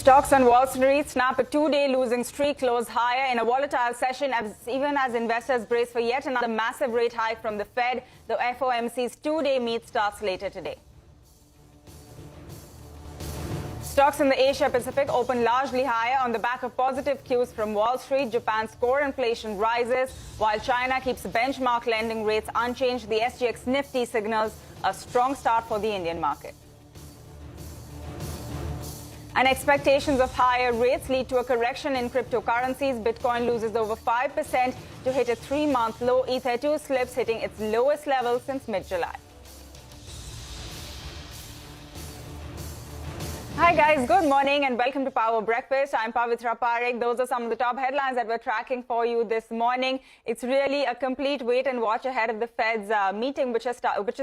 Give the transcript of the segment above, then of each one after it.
Stocks on Wall Street snap a two-day losing streak, close higher in a volatile session even as investors brace for yet another massive rate hike from the Fed. The FOMC's two-day meet starts later today. Stocks in the Asia Pacific open largely higher on the back of positive cues from Wall Street. Japan's core inflation rises, while China keeps benchmark lending rates unchanged. The SGX Nifty signals a strong start for the Indian market. And expectations of higher rates lead to a correction in cryptocurrencies. Bitcoin loses over 5% to hit a three-month low. Ether 2 slips, hitting its lowest level since mid-July. Hi guys, good morning and welcome to Power Breakfast. I'm Pavitra Parekh. Those are some of the top headlines that we're tracking for you this morning. It's really a complete wait and watch ahead of the Fed's meeting, which is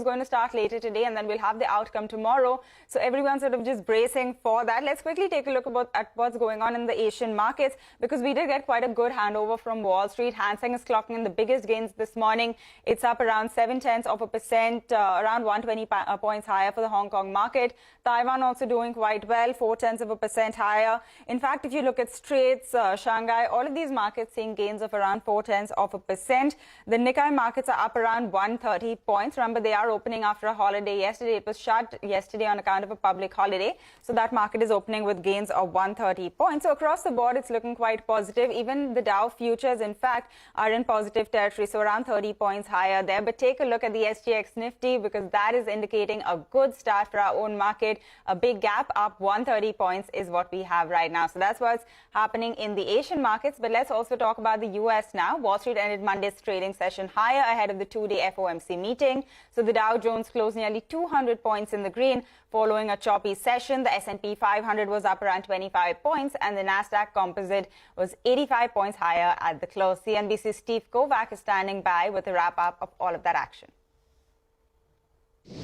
going to start later today, and then we'll have the outcome tomorrow. So everyone's sort of just bracing for that. Let's quickly take a look at what's going on in the Asian markets, because we did get quite a good handover from Wall Street. Hang Seng is clocking in the biggest gains this morning. It's up around 0.7%, around 120 points higher for the Hong Kong market. Taiwan also doing quite well, 0.4% higher. In fact, if you look at Straits, Shanghai, all of these markets seeing gains of around 0.4%. The Nikkei markets are up around 130 points. Remember, they are opening after a holiday yesterday. It was shut yesterday on account of a public holiday. So that market is opening with gains of 130 points. So across the board, it's looking quite positive. Even the Dow futures, in fact, are in positive territory, so around 30 points higher there. But take a look at the SGX Nifty, because that is indicating a good start for our own market. A big gap up 130 points is what we have right now. So that's what's happening in the Asian markets. But let's also talk about the U.S. now. Wall Street ended Monday's trading session higher ahead of the two-day FOMC meeting. So the Dow Jones closed nearly 200 points in the green following a choppy session. The S&P 500 was up around 25 points, and the Nasdaq Composite was 85 points higher at the close. CNBC's Steve Kovac is standing by with a wrap-up of all of that action.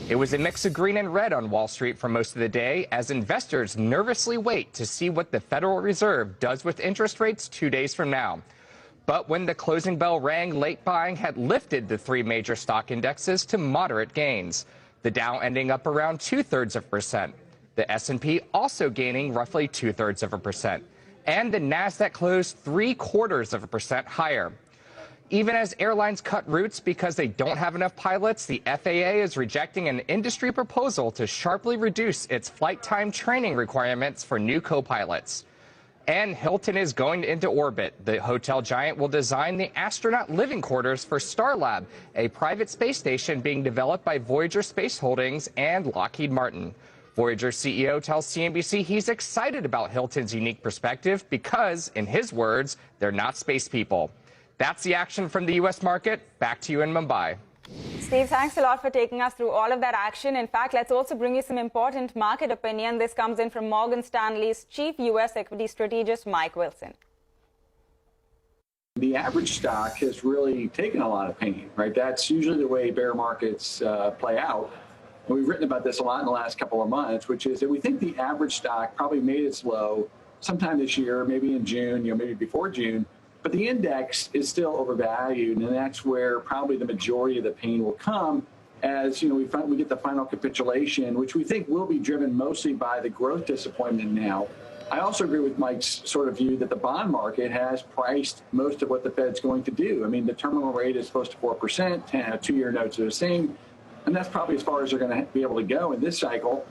It was a mix of green and red on Wall Street for most of the day as investors nervously wait to see what the Federal Reserve does with interest rates 2 days from now. But when the closing bell rang, late buying had lifted the three major stock indexes to moderate gains. The Dow ending up around 0.2%. The S&P also gaining roughly 0.2%. And the Nasdaq closed 0.75% higher. Even as airlines cut routes because they don't have enough pilots, the FAA is rejecting an industry proposal to sharply reduce its flight time training requirements for new co-pilots. And Hilton is going into orbit. The hotel giant will design the astronaut living quarters for Starlab, a private space station being developed by Voyager Space Holdings and Lockheed Martin. Voyager CEO tells CNBC he's excited about Hilton's unique perspective because, in his words, they're not space people. That's the action from the U.S. market. Back to you in Mumbai. Steve, thanks a lot for taking us through all of that action. In fact, let's also bring you some important market opinion. This comes in from Morgan Stanley's chief U.S. equity strategist, Mike Wilson. The average stock has really taken a lot of pain, right? That's usually the way bear markets play out. And we've written about this a lot in the last couple of months, which is that we think the average stock probably made its low sometime this year, maybe in June, maybe before June. But the index is still overvalued, and that's where probably the majority of the pain will come as we get the final capitulation, which we think will be driven mostly by the growth disappointment now. I also agree with Mike's sort of view that the bond market has priced most of what the Fed's going to do. I mean, the terminal rate is close to 4%, two-year notes are the same, and that's probably as far as they're going to be able to go in this cycle.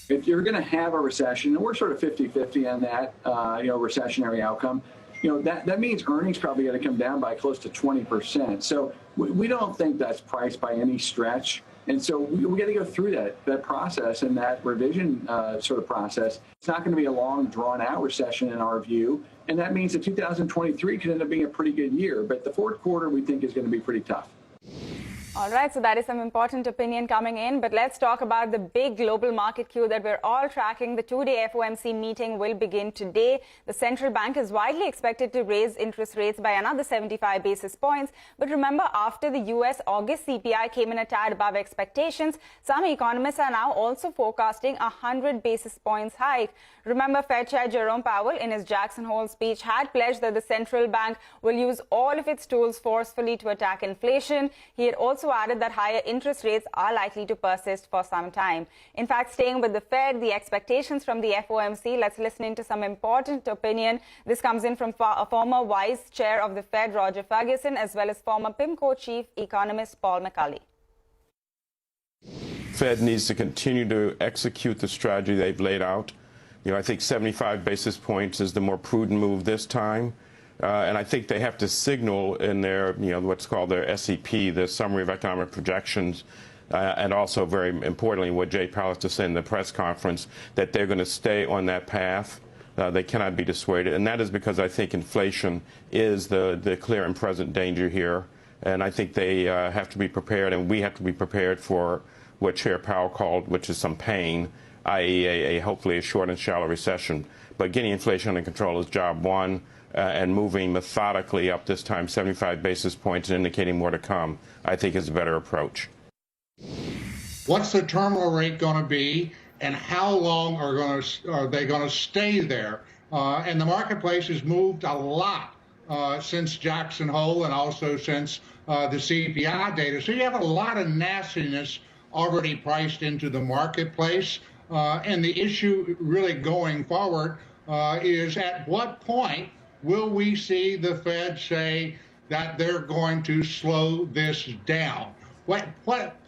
If you're going to have a recession, and we're sort of 50-50 on that, recessionary outcome, that means earnings probably got to come down by close to 20%. So we don't think that's priced by any stretch. And so we got to go through that process and that revision sort of process. It's not going to be a long, drawn-out recession in our view. And that means that 2023 could end up being a pretty good year. But the fourth quarter, we think, is going to be pretty tough. All right, so that is some important opinion coming in. But let's talk about the big global market cue that we're all tracking. The two-day FOMC meeting will begin today. The central bank is widely expected to raise interest rates by another 75 basis points. But remember, after the U.S. August CPI came in a tad above expectations, some economists are now also forecasting a 100 basis points hike. Remember, Fed Chair Jerome Powell, in his Jackson Hole speech, had pledged that the central bank will use all of its tools forcefully to attack inflation. He had also also added that higher interest rates are likely to persist for some time. In fact, staying with the Fed, the expectations from the FOMC, let's listen into some important opinion. This comes in from a former vice chair of the Fed, Roger Ferguson, as well as former PIMCO chief economist Paul McCulley. Fed needs to continue to execute the strategy they've laid out. I think 75 basis points is the more prudent move this time. And I think they have to signal in their, what's called their SEP, the Summary of Economic Projections, and also, very importantly, what Jay Powell has to say in the press conference, that they're going to stay on that path. They cannot be dissuaded. And that is because I think inflation is the clear and present danger here. And I think they have to be prepared, and we have to be prepared for what Chair Powell called, which is some pain, i.e. hopefully a short and shallow recession. But getting inflation under control is job one, and moving methodically up this time 75 basis points and indicating more to come, I think is a better approach. What's the terminal rate going to be, and how long are they going to stay there? And the marketplace has moved a lot since Jackson Hole and also since the CPI data. So you have a lot of nastiness already priced into the marketplace. And the issue really going forward is at what point will we see the Fed say that they're going to slow this down? What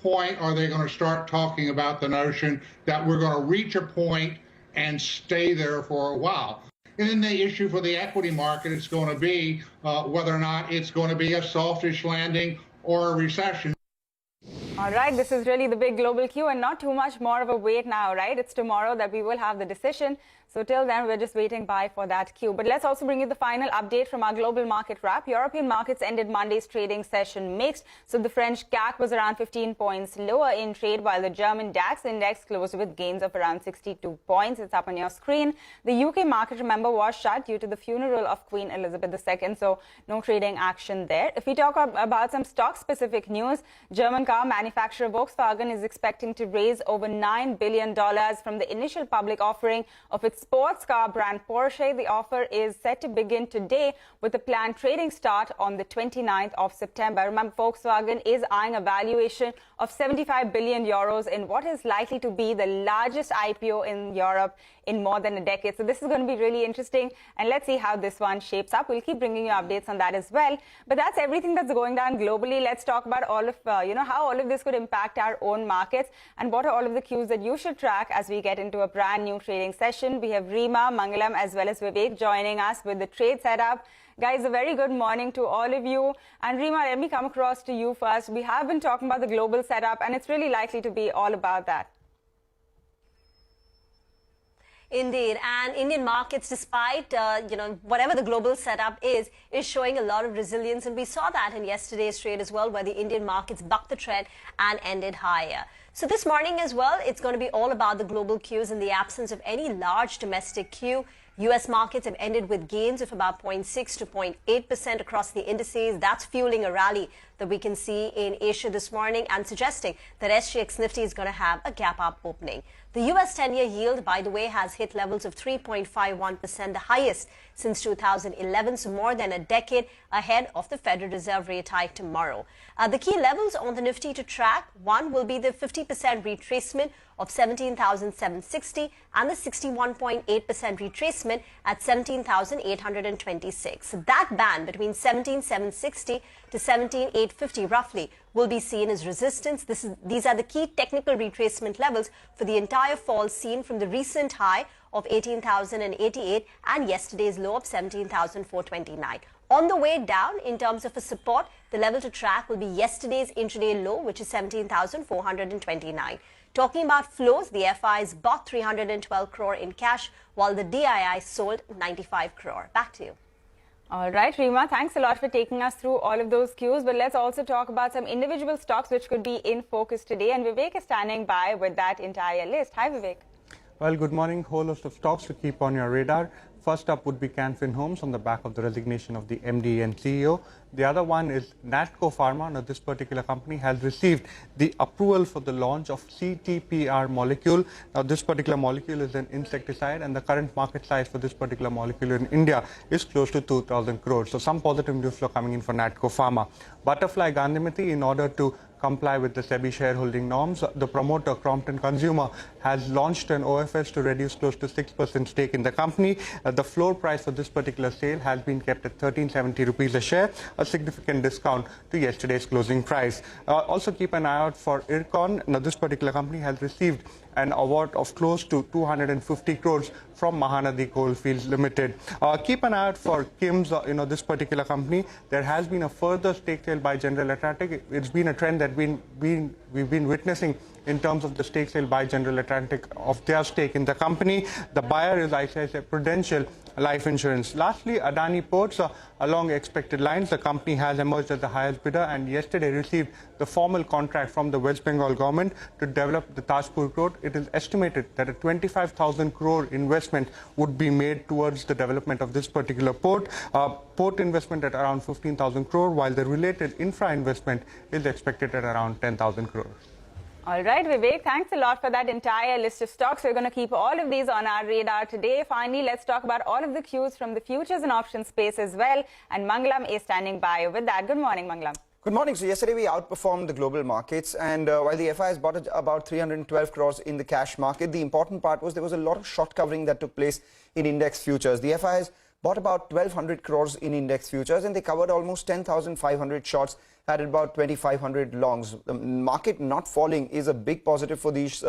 point are they going to start talking about the notion that we're going to reach a point and stay there for a while? And then the issue for the equity market is going to be whether or not it's going to be a softish landing or a recession. All right, this is really the big global cue, and not too much more of a wait now, right? It's tomorrow that we will have the decision. So till then, we're just waiting by for that cue. But let's also bring you the final update from our global market wrap. European markets ended Monday's trading session mixed. So the French CAC was around 15 points lower in trade, while the German DAX index closed with gains of around 62 points. It's up on your screen. The UK market, remember, was shut due to the funeral of Queen Elizabeth II. So no trading action there. If we talk about some stock-specific news, German car manufacturer Volkswagen is expecting to raise over $9 billion from the initial public offering of its sports car brand Porsche. The offer is set to begin today with a planned trading start on the 29th of September. Remember, Volkswagen is eyeing a valuation of 75 billion euros in what is likely to be the largest IPO in Europe in more than a decade. So this is going to be really interesting, and let's see how this one shapes up. We'll keep bringing you updates on that as well. But that's everything that's going down globally. Let's talk about all of, how all of this could impact our own markets, and what are all of the cues that you should track as we get into a brand new trading session. We have Rima, Mangalam, as well as Vivek joining us with the trade setup. Guys, a very good morning to all of you. And Rima, let me come across to you first. We have been talking about the global setup, and it's really likely to be all about that. Indeed, and Indian markets, despite whatever the global setup is showing a lot of resilience, and we saw that in yesterday's trade as well, where the Indian markets bucked the trend and ended higher. So this morning as well, it's going to be all about the global cues in the absence of any large domestic cue. U.S. markets have ended with gains of about 0.6 to 0.8% across the indices. That's fueling a rally that we can see in Asia this morning and suggesting that SGX Nifty is going to have a gap up opening. The U.S. 10-year yield, by the way, has hit levels of 3.51%, the highest since 2011, so more than a decade ahead of the Federal Reserve rate hike tomorrow. The key levels on the Nifty to track, one will be the 50% retracement of 17,760 and the 61.8% retracement at 17,826. That band between 17,760 to 17,850 roughly will be seen as resistance. These are the key technical retracement levels for the entire fall seen from the recent high of 18,088 and yesterday's low of 17,429. On the way down, in terms of a support, the level to track will be yesterday's intraday low, which is 17,429. Talking about flows, the FIs bought 312 crore in cash, while the DII sold 95 crore. Back to you. All right, Rima, thanks a lot for taking us through all of those cues. But let's also talk about some individual stocks which could be in focus today. And Vivek is standing by with that entire list. Hi, Vivek. Well, good morning. Whole host of stocks to keep on your radar. First up would be Canfin Homes on the back of the resignation of the MD and CEO. The other one is Natco Pharma. Now, this particular company has received the approval for the launch of CTPR molecule. Now, this particular molecule is an insecticide, and the current market size for this particular molecule in India is close to 2,000 crores. So some positive news flow coming in for Natco Pharma. Butterfly Gandhimathi, in order to comply with the SEBI shareholding norms. The promoter, Crompton Consumer, has launched an OFS to reduce close to 6% stake in the company. The floor price for this particular sale has been kept at 1370 rupees a share, a significant discount to yesterday's closing price. Also keep an eye out for Ircon. Now, this particular company has received an award of close to 250 crores from Mahanadi Coalfields Limited. Keep an eye out for Kim's, this particular company. There has been a further stake sale by General Atlantic. It's been a trend that we've been witnessing in terms of the stake sale by General Atlantic of their stake in the company. The buyer is ICICI Prudential Life Insurance. Lastly, Adani Ports, along expected lines, the company has emerged as the highest bidder and yesterday received the formal contract from the West Bengal government to develop the Tajpur Port. It is estimated that a 25,000 crore investment would be made towards the development of this particular port. Port investment at around 15,000 crore, while the related infra investment is expected at around 10,000 crore. All right, Vivek, thanks a lot for that entire list of stocks. We're going to keep all of these on our radar today. Finally, let's talk about all of the cues from the futures and options space as well. And Mangalam is standing by with that. Good morning, Mangalam. Good morning. So yesterday we outperformed the global markets, and while the FIs bought about 312 crores in the cash market, the important part was there was a lot of short covering that took place in index futures. The FIs bought about 1,200 crores in index futures, and they covered almost 10,500 shorts, had about 2,500 longs. The market not falling is a big positive for these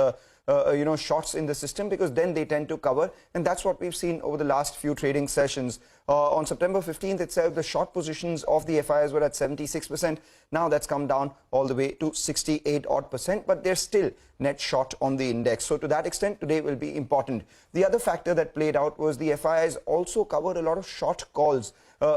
shorts in the system, because then they tend to cover, and that's what we've seen over the last few trading sessions. On September 15th itself, the short positions of the FIs were at 76%. Now that's come down all the way to 68%, but they're still net short on the index. So to that extent, today will be important. The other factor that played out was the FIs also covered a lot of short calls.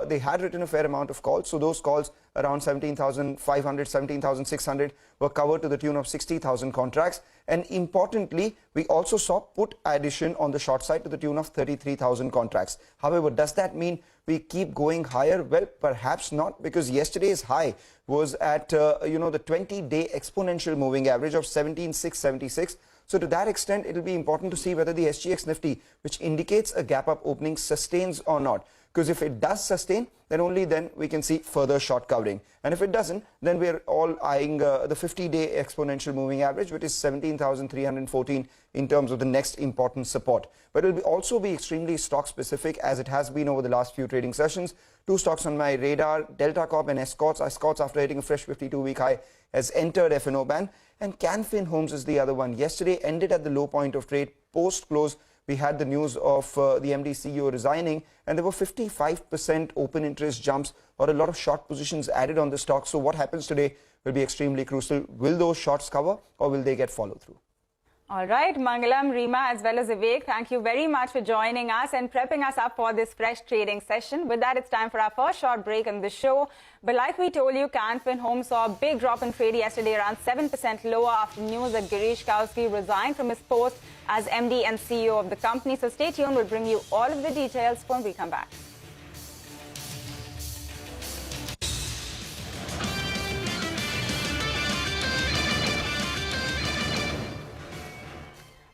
They had written a fair amount of calls, so those calls around 17,500, 17,600 were covered to the tune of 60,000 contracts. And importantly, we also saw put addition on the short side to the tune of 33,000 contracts. However, does that mean we keep going higher? Well, perhaps not, because yesterday's high was at the 20-day exponential moving average of 17,676. So to that extent, it will be important to see whether the SGX Nifty, which indicates a gap up opening, sustains or not. Because if it does sustain, then only then we can see further short covering. And if it doesn't, then we're all eyeing the 50-day exponential moving average, which is 17,314 in terms of the next important support. But it will also be extremely stock specific, as it has been over the last few trading sessions. Two stocks on my radar, Delta Corp and Escorts. Escorts, after hitting a fresh 52-week high, has entered F&O ban. And Canfin Homes is the other one. Yesterday ended at the low point of trade. Post-close, we had the news of the MD CEO resigning, and there were 55% open interest jumps or a lot of short positions added on the stock. So what happens today will be extremely crucial. Will those shorts cover, or will they get followed through? All right, Mangalam, Rima, as well as Vivek, thank you very much for joining us and prepping us up for this fresh trading session. With that, it's time for our first short break on the show. But like we told you, Canfin Homes saw a big drop in trade yesterday, around 7% lower after news that Girish Kousgi resigned from his post as MD and CEO of the company. So stay tuned. We'll bring you all of the details when we come back.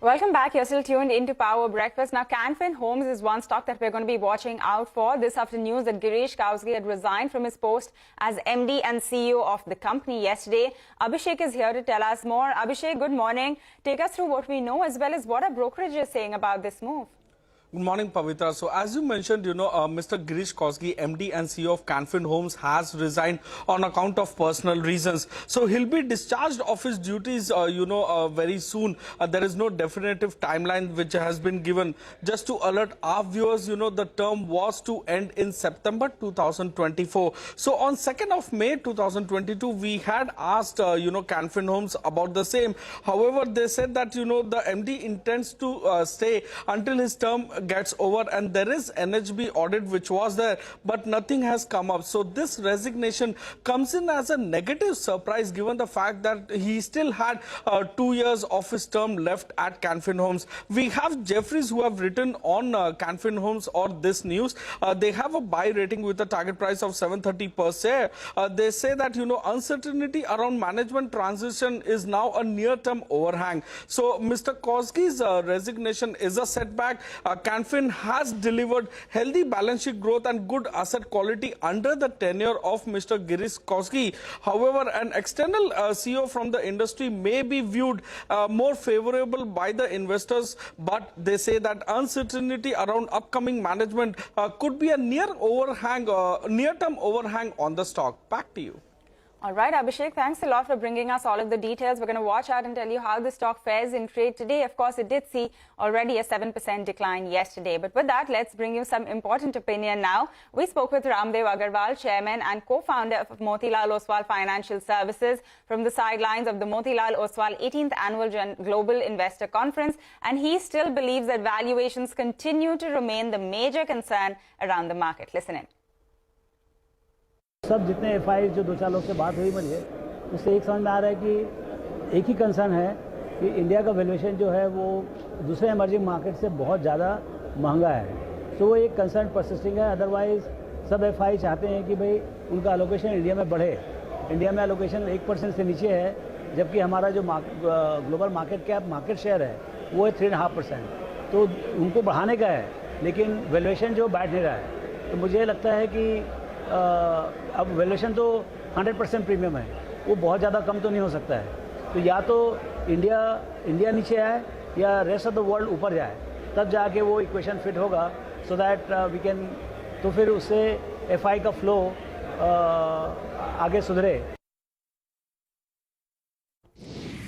Welcome back. You're still tuned into Power Breakfast. Now, Canfin Homes is one stock that we're going to be watching out for. This after news that Girish Kousgi had resigned from his post as MD and CEO of the company yesterday. Abhishek is here to tell us more. Abhishek, good morning. Take us through what we know as well as what our brokerage is saying about this move. Good morning, Pavitra. So as you mentioned, Mr. Girish Kousgi, MD and CEO of Canfin Homes, has resigned on account of personal reasons. So he'll be discharged of his duties, very soon. There is no definitive timeline which has been given. Just to alert our viewers, the term was to end in September 2024. So on 2nd of May 2022, we had asked, Canfin Homes about the same. However, they said that, the MD intends to stay until his term gets over, and there is NHB audit which was there, but nothing has come up. So this resignation comes in as a negative surprise, given the fact that he still had 2 years of his term left at Canfin Homes. We have Jeffries who have written on Canfin Homes or this news. They have a buy rating with a target price of 730 per share. They say that, uncertainty around management transition is now a near-term overhang. So Mr. Kousgi's resignation is a setback. Canfin has delivered healthy balance sheet growth and good asset quality under the tenure of Mr. Girish Kousgi. However, an external CEO from the industry may be viewed more favorable by the investors, but they say that uncertainty around upcoming management could be a near-term overhang on the stock. Back to you. All right, Abhishek, thanks a lot for bringing us all of the details. We're going to watch out and tell you how the stock fares in trade today. Of course, it did see already a 7% decline yesterday. But with that, let's bring you some important opinion now. We spoke with Ramdev Agarwal, chairman and co-founder of Motilal Oswal Financial Services, from the sidelines of the Motilal Oswal 18th Annual Global Investor Conference. And he still believes that valuations continue to remain the major concern around the market. Listen in. सब जितने FI जो दो चार लोग से बात हुई मुझे, उससे एक समझ में आ रहा है कि एक ही कंसर्न है कि इंडिया का वैल्यूएशन जो है वो दूसरे इमर्जिंग मार्केट से बहुत ज़्यादा महंगा है. तो वो एक कंसर्न परसिस्टिंग है. अदरवाइज सब एफआई चाहते हैं कि भाई उनका एलोकेशन इंडिया में बढ़े. इंडिया में एलोकेशन 1% से नीचे है, जबकि हमारा जो global market cap market share है वो है 3.5%. तो उनको बढ़ाने का है, लेकिन वैल्यूएशन जो बैठ नहीं रहा है. तो मुझे लगता है कि अब वैल्यूएशन तो 100% प्रीमियम है, वो बहुत ज़्यादा कम तो नहीं हो सकता है. तो या तो इंडिया नीचे आए या रेस्ट ऑफ द वर्ल्ड ऊपर जाए, तब जाके वो इक्वेशन फिट होगा, सो दैट वी कैन. तो फिर उससे एफआई का फ्लो आगे सुधरे.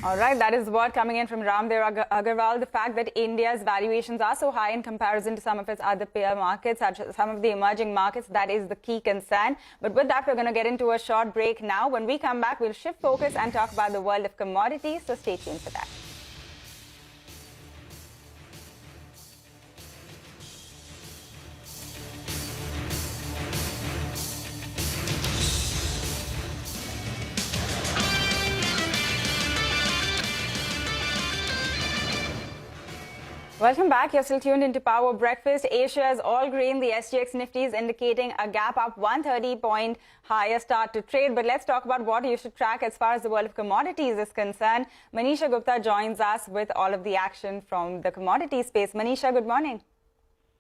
All right, that is what coming in from Ramdev Agarwal. The fact that India's valuations are so high in comparison to some of its other peer markets, such as some of the emerging markets, that is the key concern. But with that, we're going to get into a short break now. When we come back, we'll shift focus and talk about the world of commodities. So stay tuned for that. Welcome back. You're still tuned into Power Breakfast. Asia's all green. The SGX Nifty is indicating a gap up 130-point higher start to trade. But let's talk about what you should track as far as the world of commodities is concerned. Manisha Gupta joins us with all of the action from the commodity space. Manisha, good morning.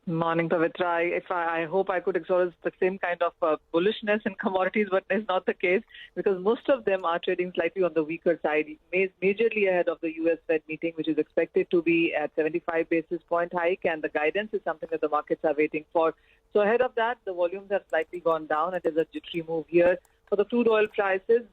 Morning, Pavitra. I hope I could express the same kind of bullishness in commodities, but it's not the case, because most of them are trading slightly on the weaker side, majorly ahead of the US Fed meeting, which is expected to be at 75 basis point hike, and the guidance is something that the markets are waiting for. So ahead of that, the volumes have slightly gone down. It is a jittery move here. For the crude oil prices,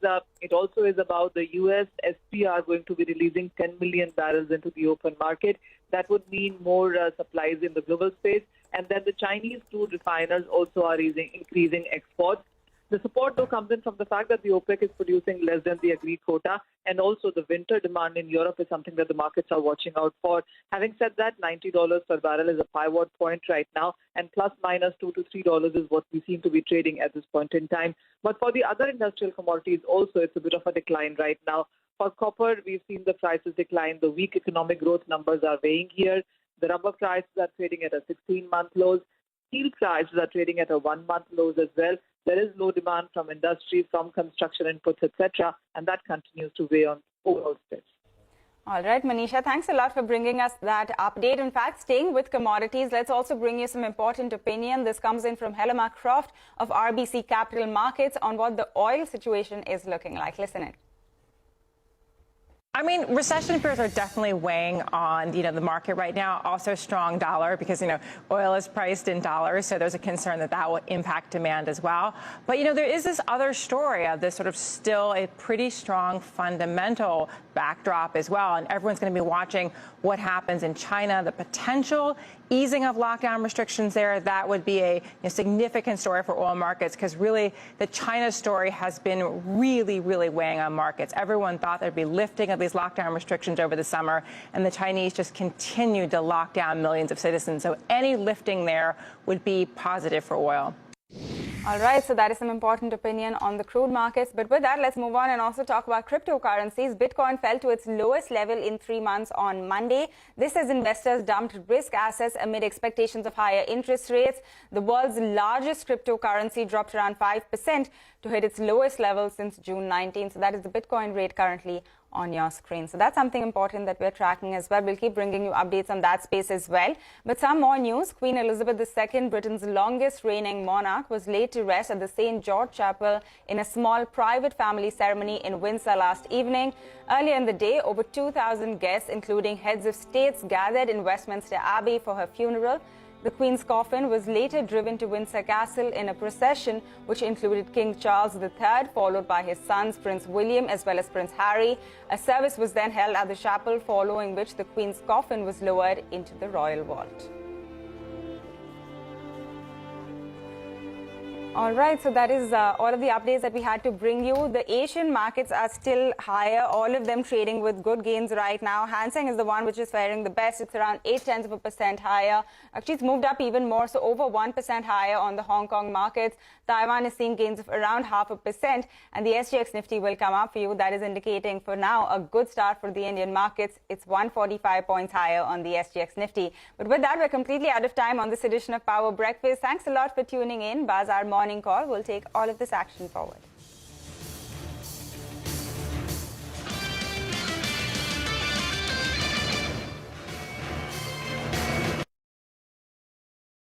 it also is about the US SPR going to be releasing 10 million barrels into the open market. That would mean more supplies in the global space. And then the Chinese crude refiners also are increasing exports. The support, though, comes in from the fact that the OPEC is producing less than the agreed quota, and also the winter demand in Europe is something that the markets are watching out for. Having said that, $90 per barrel is a pivot point right now, and plus minus $2 to $3 is what we seem to be trading at this point in time. But for the other industrial commodities also, it's a bit of a decline right now. For copper, we've seen the prices decline. The weak economic growth numbers are weighing here. The rubber prices are trading at a 16-month lows. Steel prices are trading at a 1-month lows as well. There is low demand from industry, from construction inputs, etc., and that continues to weigh on overall spreads. All right, Manisha, thanks a lot for bringing us that update. In fact, staying with commodities, let's also bring you some important opinion. This comes in from Helena Croft of RBC Capital Markets on what the oil situation is looking like. Listen in. I mean, recession fears are definitely weighing on, the market right now. Also, strong dollar because, oil is priced in dollars. So there's a concern that that will impact demand as well. But, there is this other story of this sort of still a pretty strong fundamental backdrop as well. And everyone's going to be watching what happens in China, the potential easing of lockdown restrictions there. That would be a significant story for oil markets, because really the China story has been really, really weighing on markets. Everyone thought there'd be lifting of these lockdown restrictions over the summer, and the Chinese just continued to lock down millions of citizens. So any lifting there would be positive for oil. All right, so that is some important opinion on the crude markets. But with that, let's move on and also talk about cryptocurrencies. Bitcoin fell to its lowest level in 3 months on Monday. This as investors dumped risk assets amid expectations of higher interest rates. The world's largest cryptocurrency dropped around 5% to hit its lowest level since June 19. So that is the Bitcoin rate currently on your screen. So that's something important that we're tracking as well. We'll keep bringing you updates on that space as well. But some more news. Queen Elizabeth II, Britain's longest reigning monarch, was laid to rest at the St. George Chapel in a small private family ceremony in Windsor last evening. Earlier in the day, over 2,000 guests, including heads of states, gathered in Westminster Abbey for her funeral. The Queen's coffin was later driven to Windsor Castle in a procession which included King Charles III, followed by his sons Prince William as well as Prince Harry. A service was then held at the chapel, following which the Queen's coffin was lowered into the royal vault. All right, so that is all of the updates that we had to bring you. The Asian markets are still higher, all of them trading with good gains right now. Hang Seng is the one which is faring the best. It's around 0.8% higher. Actually, it's moved up even more, so over 1% higher on the Hong Kong markets. Taiwan is seeing gains of around 0.5%, and the SGX Nifty will come up for you. That is indicating for now a good start for the Indian markets. It's 145 points higher on the SGX Nifty. But with that, we're completely out of time on this edition of Power Breakfast. Thanks a lot for tuning in. Bazaar Morning Call will take all of this action forward.